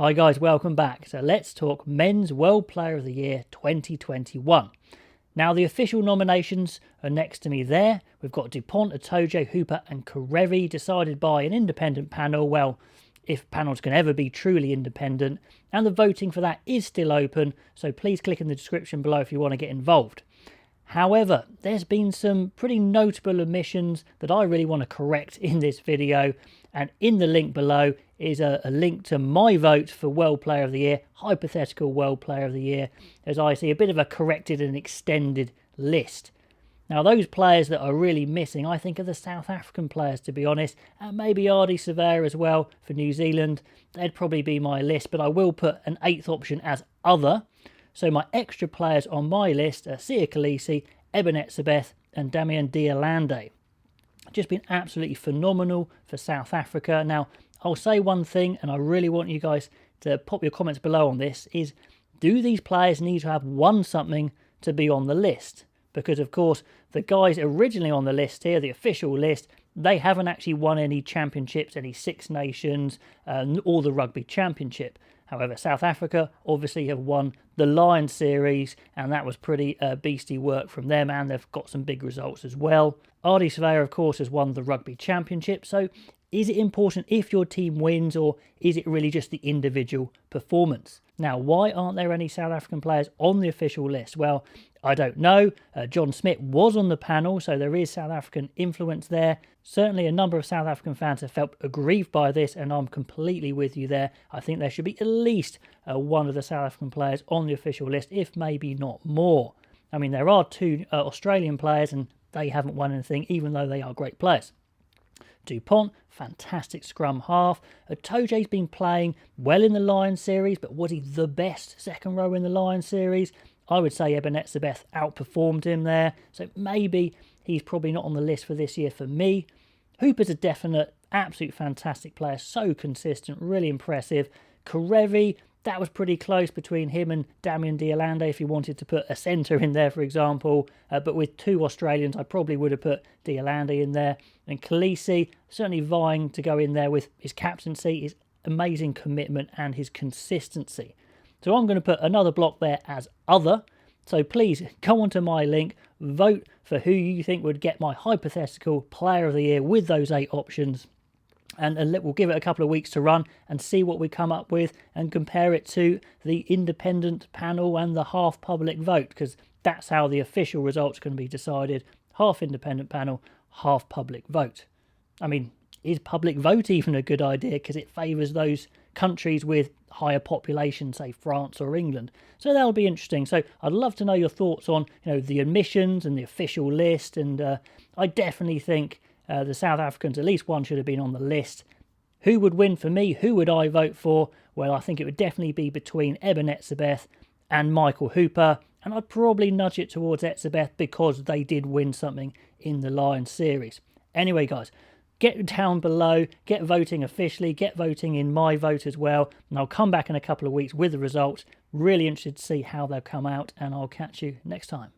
Hi guys, welcome back. So let's talk Men's World Player of the Year 2021. Now the official nominations are next to me there. We've got Dupont, Itoje, Hooper and Karevi decided by an independent panel. Well, if panels can ever be truly independent. And the voting for that is still open, so please click in the description below if you want to get involved. However, there's been some pretty notable omissions that I really want to correct in this video, and in the link below is a link to my vote for World Player of the Year, hypothetical World Player of the Year, as I see a bit of a corrected and extended list. Now those players that are really missing, I think, are the South African players, to be honest, and maybe Ardie Savea as well for New Zealand. They'd probably be my list, but I will put an 8th option as other. So my extra players on my list are Siya Kolisi, Ebenezer and Damian Dialande. Just been absolutely phenomenal for South Africa. Now, I'll say one thing, and I really want you guys to pop your comments below on this, is do these players need to have won something to be on the list? Because, of course, the guys originally on the list here, the official list, they haven't actually won any championships, any Six Nations, or the Rugby Championship. However, South Africa obviously have won the Lions series, and that was pretty beastly work from them, and they've got some big results as well. Ardie Savea, of course, has won the Rugby Championship, so is it important if your team wins, or is it really just the individual performance? Now, why aren't there any South African players on the official list? Well, I don't know. John Smith was on the panel, so there is South African influence there. Certainly a number of South African fans have felt aggrieved by this, and I'm completely with you there. I think there should be at least one of the South African players on the official list, if maybe not more. I mean, there are 2 Australian players, and they haven't won anything, even though they are great players. Dupont, fantastic scrum half. Itoje's been playing well in the Lions series, but was he the best second row in the Lions series? I would say Ebenezer outperformed him there, so maybe he's probably not on the list for this year for me. Hooper's a definite, absolute fantastic player, so consistent, really impressive. Karevi, that was pretty close between him and Damian Dialande if you wanted to put a centre in there, for example. But with 2 Australians, I probably would have put Dialande in there. And Kolisi, certainly vying to go in there with his captaincy, his amazing commitment and his consistency. So I'm going to put another block there as other. So please go onto my link, vote for who you think would get my hypothetical player of the year with those 8 options. And we'll give it a couple of weeks to run and see what we come up with and compare it to the independent panel and the half public vote, because that's how the official results can be decided. Half independent panel, half public vote. I mean, is public vote even a good idea? Because it favours those countries with higher population, say France or England. So that'll be interesting. So I'd love to know your thoughts on, the admissions and the official list. And I definitely think the South Africans, at least one should have been on the list. Who would win for me? Who would I vote for? Well, I think it would definitely be between Ebenezer and Michael Hooper. And I'd probably nudge it towards Etzebeth because they did win something in the Lions series. Anyway, guys, get down below, get voting officially, get voting in my vote as well. And I'll come back in a couple of weeks with the results. Really interested to see how they'll come out, and I'll catch you next time.